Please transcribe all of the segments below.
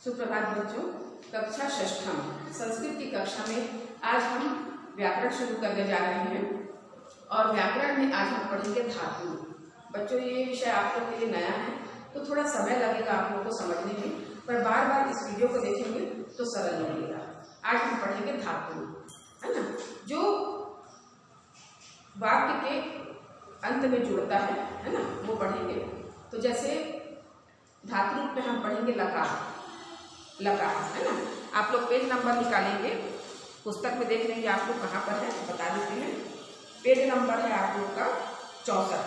सुप्रभात बच्चों, कक्षा षष्ठम संस्कृत की कक्षा में आज हम व्याकरण शुरू करने जा रहे हैं और व्याकरण में आज हम पढ़ेंगे धातु। बच्चों, ये विषय आप लोग के लिए नया है तो थोड़ा समय लगेगा आप लोगों को समझने में, पर बार बार इस वीडियो को देखेंगे तो सरल लगेगा। आज हम पढ़ेंगे धातु, है ना, जो वाक्य के अंत में जुड़ता है ना, वो पढ़ेंगे। तो जैसे धातु रूप में हम पढ़ेंगे लकार, लकार, है ना। आप लोग पेज नंबर निकालेंगे, पुस्तक में देख लेंगे आप लोग कहाँ पर है, बता देते हैं। पेज नंबर है आप लोग का 64,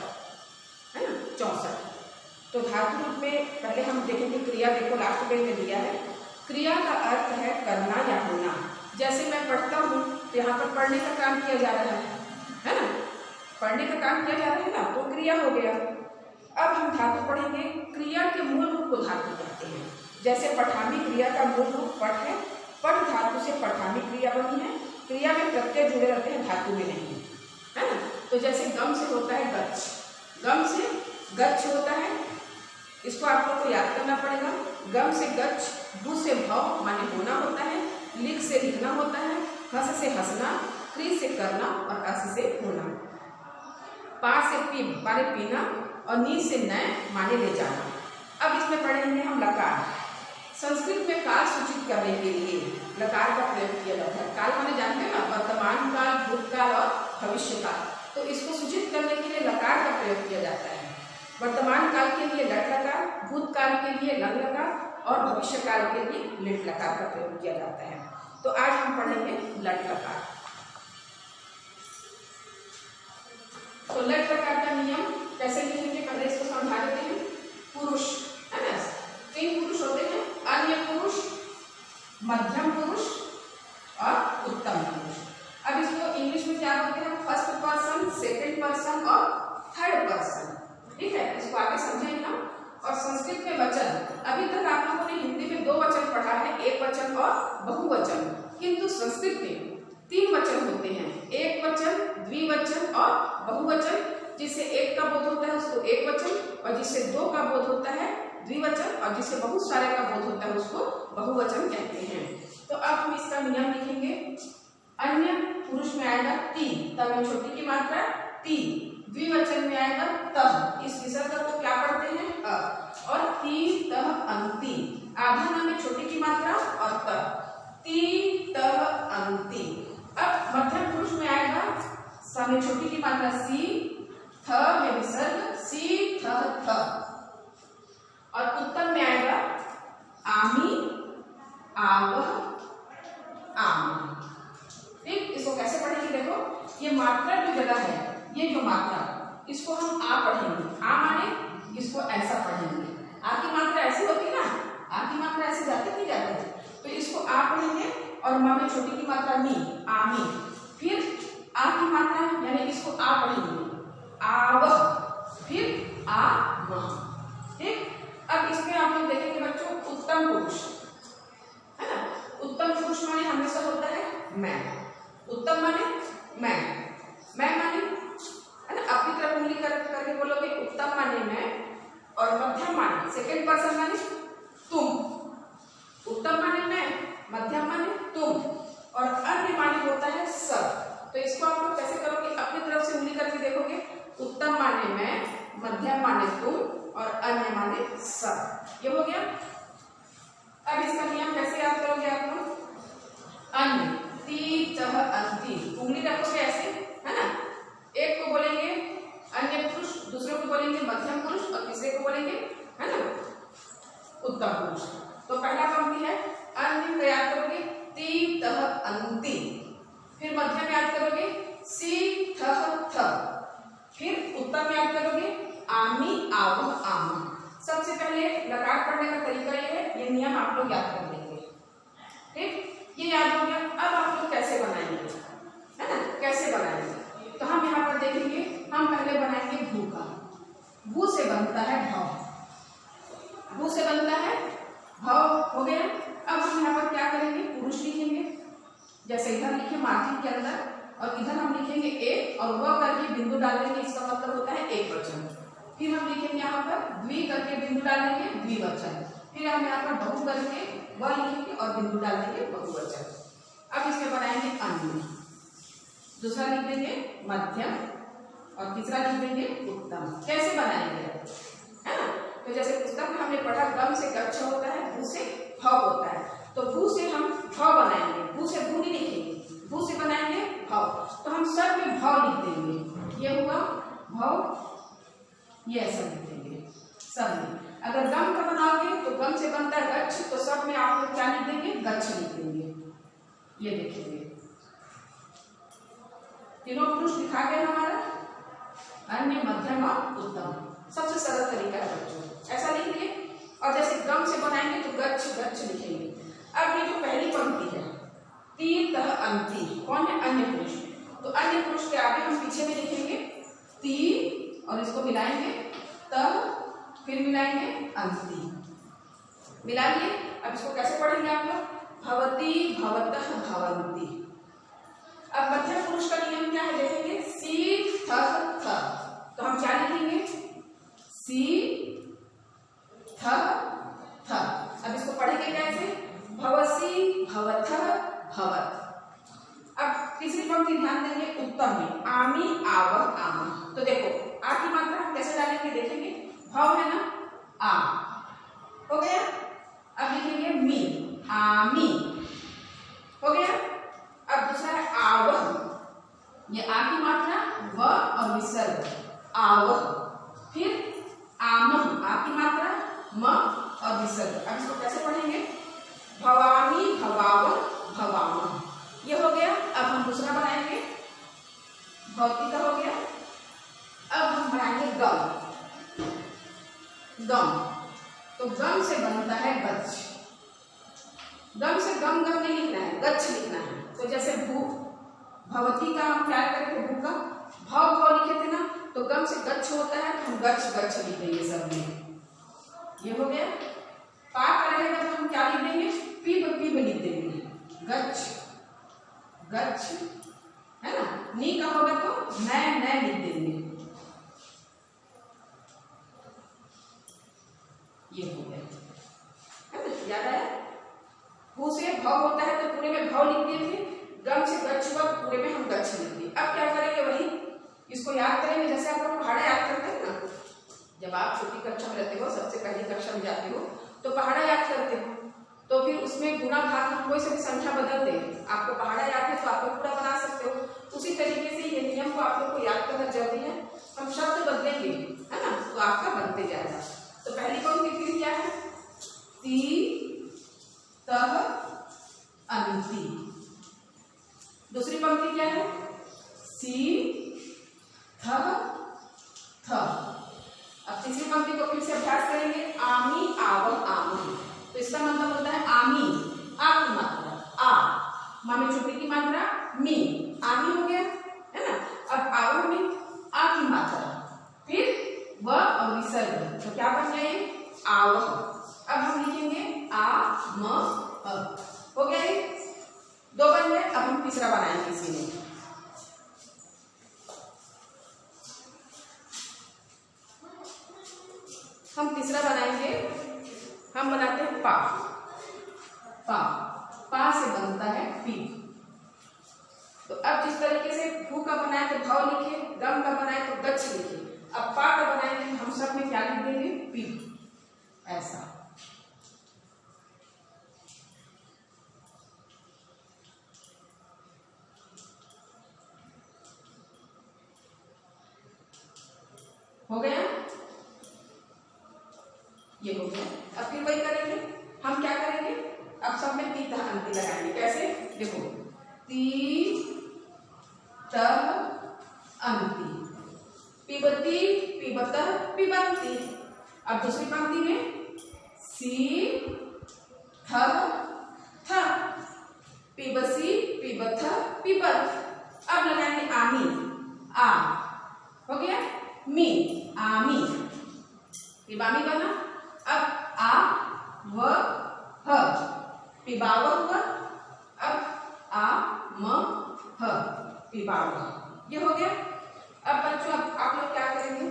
है ना, 64। तो धातु रूप में पहले हम देखेंगे क्रिया। देखो लास्ट पेज में दिया है, क्रिया का अर्थ है करना या होना। जैसे मैं पढ़ता हूँ तो यहाँ पर पढ़ने का काम किया जा रहा है ना, पढ़ने का काम किया जा रहा है ना, तो क्रिया हो गया। अब हम धातु पढ़ेंगे। क्रिया के मूल रूप को धातु कहते हैं। जैसे पठामी क्रिया का मूल रूप पठ है, पठ धातु से पठामी क्रिया बनी है। क्रिया में प्रत्यय जुड़े रहते हैं, धातु में नहीं, है ना। तो जैसे गम से होता है गच्छ, गम से गच्छ होता है, इसको आप लोग को याद करना पड़ेगा। गम से गच्छ, भू से भव माने होना होता है, लिख से लिखना होता है, हस से हंसना, क्री से करना और अस से होना, पा से पी माने पीना और नी से नय माने ले जाना। अब इसमें पढ़ेंगे हम लकार। संस्कृत में काल सूचित करने के लिए लकार का प्रयोग किया जाता है। काल माने जानते हैं ना, वर्तमान काल, भूतकाल और भविष्य काल। तो इसको सूचित करने के लिए लकार का प्रयोग किया जाता है। वर्तमान काल के लिए लट लकार, भूतकाल के लिए लंग लकार और भविष्य काल के लिए लिट लकार का प्रयोग किया जाता है। तो आज हम पढ़ेंगे लट लकार। तो लट लकार का नियम कैसे लिखेंगे, पहले इसको समझा देते हैं। पुरुष, है ना, 3 पुरुष होते हैं, अन्य पुरुष, मध्यम पुरुष और उत्तम पुरुष। अब इसको इंग्लिश में क्या बोलते हैं, फर्स्ट पर्सन, सेकंड पर्सन और थर्ड पर्सन। ठीक है, इसको आगे समझेंगे हम। और संस्कृत में वचन, अभी तक आप लोगों ने हिंदी में 2 वचन पढ़ा है, एक वचन और बहुवचन, किंतु संस्कृत में 3 वचन होते हैं, एक वचन, द्विवचन और बहुवचन। जिससे एक का बोध होता है उसको एक वचन, और जिससे 2 का बोध होता है द्विवचन, और जिससे बहुत सारे का बोध होता है उसको बहुवचन कहते हैं। तो अब हम इसका नियम लिखेंगे। अन्य पुरुष में आएगा ती, तब में छोटी की मात्रा ती। द्विवचन में आएगा तह, इस विसर्ग को क्या पढ़ते हैं अ, और ती तह अंति। आधाना में छोटी की मात्रा और त, ती तह अंति। अब मध्यम पुरुष में आएगा स में छोटी की मात्रा सी, थ में विसर्ग सी थ थ, और उत्तम में आएगा आमी, आवह, आम। ठीक, इसको कैसे पढ़ेंगे, देखो ये मात्रा जो जगह है, ये जो मात्रा, इसको हम आ पढ़ेंगे। आ माने इसको ऐसा पढ़ेंगे। आ की मात्रा ऐसी होती है ना, आ की मात्रा ऐसे जाती नहीं जाती, तो इसको आ पढ़ेंगे। और माँ में छोटी की मात्रा मी, आमी। फिर आ की मात्रा यानी इसको आ पढ़ेंगे, आवह, फिर आवह। ठीक, अब इसमें आप लोग देखेंगे बच्चों उत्तम पुरुष, है ना। उत्तम पुरुष माने हमेशा होता है मैं। उत्तम माने मैं माने, है ना, अपनी तरफ उंगली करके बोलोगे उत्तम माने मैं, और मध्यम माने सेकंड पर्सन माने तुम। उत्तम माने मैं, मध्यम माने तुम, और अन्य माने होता है सब। तो इसको आप लोग कैसे करोगे, अपनी तरफ से उंगली करके देखोगे, उत्तम माने मैं, मध्यम माने तुम और अन्य माने सब। ये हो गया। अब इसका नियम कैसे याद करोगे आप लोग, अन्य ती तह अंति, उंगली रखोगे ऐसे, है ना। एक को बोलेंगे अन्य पुरुष, दूसरे को बोलेंगे मध्यम पुरुष और तीसरे को बोलेंगे, है ना, उत्तम पुरुष। तो पहला पंक्ति है अन्य का याद करोगे ती तह अंति, फिर मध्यम याद करोगे सी थह थ, फिर उत्तम याद करोगे आमी, आवह, आम। सबसे पहले लकार पढ़ने का तरीका ये है, ये नियम आप लोग याद कर लेंगे। ठीक, ये याद हो गया। अब आप लोग कैसे बनाएंगे, है ना, कैसे बनाएंगे, तो हम यहाँ पर देखेंगे। हम पहले बनाएंगे भू का। भू से बनता है भव, भू से बनता है भव, हो गया। अब हम यहाँ पर क्या करेंगे, पुरुष लिखेंगे। जैसे इधर लिखे मार्जिन के अंदर, और इधर हम लिखेंगे एक, और वह करके बिंदु डालेंगे, इसका मतलब होता है एक वचन। फिर हम लिखेंगे यहाँ पर द्वि करके बिंदु डालेंगे, द्विवचन। फिर हम यहाँ पर बहु करके वह लिखेंगे और बिंदु डाल देंगे बहुवचन। अब इसमें बनाएंगे अन्य, दूसरा लिख देंगे मध्यम और तीसरा लिख देंगे उत्तम। कैसे बनाएंगे है ना? तो जैसे पुस्तक में हमने पढ़ा गम से गच्छ होता है, भू से भव होता है, तो भू से हम भव बनाएंगे, भू से भू नहीं लिखेंगे, भू से बनाएंगे भव। तो हम सब में भव लिख देंगे, ये हुआ भव, ये ऐसा लिख देंगे सब में। अगर गम का बनाओगे तो गम से बनता है गच्छ, तो सब में आप लोग क्या लिख देंगे? गच्छ लिख देंगे। ये देखेंगे तीनों पुरुष लिखा गया हमारा, अन्य मध्यम और उत्तम। सबसे सरल तरीका है बच्चों, ऐसा लिखिए। और जैसे गम से बनाएंगे तो गच्छ गच्छ लिखेंगे। अब ये जो पहली पंक्ति है ती तह अंति, कौन है? अन्य पुरुष। तो अन्य पुरुष के आगे हम पीछे में लिखेंगे ती और इसको मिलाएंगे तह, फिर मिलाएंगे अंति, मिला दिए। अब इसको कैसे पढ़ेंगे आप लोग? भवती भवतः भवन्ति। अब मध्यम पुरुष का नियम क्या है देखेंगे, सी थह थ, तो हम क्या लिखेंगे? सी थह थ। अब इसको पढ़ेंगे कैसे? भवसी भवथः भवत। अब तीसरी पंक्ति ध्यान देंगे उत्तम में, आमी आवह आम। तो देखो आ की मात्रा हम कैसे डालेंगे देखेंगे, भव है ना, आ हो गया। अब लिखेंगे मी, आमी हो गया। अब दूसरा है आवह, ये आ की मात्रा व और विसर्ग आवह, फिर आमह, आ की मात्रा म और विसर्ग। अब इसको कैसे पढ़ेंगे? भवानी भवावह भवामह, ये हो गया। अब हम दूसरा बनाएंगे, भौतिक का हो गया। अब हम बनाएंगे गम, गम। तो गम से बनता है गच्छ, गम से गम गम नहीं लिखना है, गच्छ लिखना है। तो जैसे भू, भवती का हम क्या करेंगे? भू का भव भव लिखे थे ना, तो गम से गच्छ होता है, तो हम गच्छ गच्छ लिख देंगे सब में, ये हो गया। पा का रहेगा तो हम क्या लिख देंगे? पीब पीब लिख देंगे, गच्छ गच्छ है ना। नी का होगा तो मैं लिख देंगे, ये हो गया है ना, याद आया? भू से भव होता है तो पूरे में भव लिख दिए थे, गम से गच्छ हुआ तो पूरे में हम गच्छ लिख दिए। अब क्या करेंगे? वही इसको याद करेंगे जैसे आप लोग पहाड़ा याद करते हैं ना, जब आप छोटी कक्षा में रहते हो, सबसे पहली कक्षा में जाते हो तो पहाड़ा याद करते हो, तो फिर उसमें गुणा भाग हम कोई से भी संख्या बदल दें, आपको पहाड़ा याद है तो आप लोग पूरा बना सकते हो। उसी तरीके से ये नियम को आप लोग को याद करना जरूरी है। हम शब्द बदलेंगे है ना, तो आपका बनते जाएगा। तो पहली पंक्ति फिर क्या है? ती तह अंति। दूसरी पंक्ति क्या है? सी थह थ। अब तीसरी पंक्ति को फिर से अभ्यास करेंगे, आमी आवह आमह। तो इसका मतलब होता है आमी, आ की मात्रा आ, मा में छोटी की मात्रा मी, आमी हो गया है ना। अब आवह में आ की मात्रा, फिर व और विसर्ग, तो क्या बन गया? आवह। अब हम लिखेंगे आ म अ, हो गया ये दो बन गए। अब हम तीसरा बनाएंगे इसी में, हम तीसरा बनाएंगे, हम बनाते हैं पा, पा, पा से बनता है पी। तो अब जिस तरीके से भू का बनाए तो भाव लिखे, गम का बनाए तो गच्छ लिखे, अब पा का बनाएंगे हम सब में क्या लिख देंगे? पी, ऐसा। हो गया, ये हो गया। अब फिर वही करेंगे, हम क्या करेंगे? अब सब में ती तह अंति लगाएंगे। कैसे? देखो, ती तह अंति, पिबती पिबतः पिबन्ति। अब दूसरी पंक्ति में सी थह थ, पिबसी पिबथः पिबत। अब लगाएंगे आमी, आ हो गया, मी आमी, पिबामी बना। अब आ व ह, पिबाव हुआ। अब आ म ह, पिबाव, ये हो गया। अब बच्चों अब आप लोग क्या करेंगे?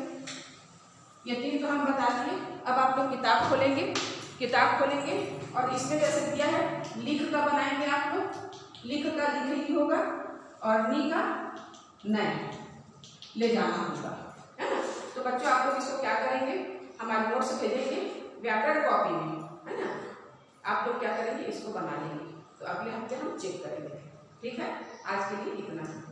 ये तीन तो हम बता दिए। अब आप लोग किताब खोलेंगे किताब खोलेंगे और इसमें जैसे दिया है लिख का बनाएंगे आप लोग, लिख का लिख ही होगा और नी का नहीं ले जाना होगा, है ना। तो बच्चों आप लोग इसको क्या करेंगे, हमारे नोट्स भेजेंगे व्याकरण कॉपी में, है ना। आप लोग क्या करेंगे, इसको बना लेंगे, तो अगले हफ्ते हम चेक करेंगे। ठीक है, आज के लिए इतना।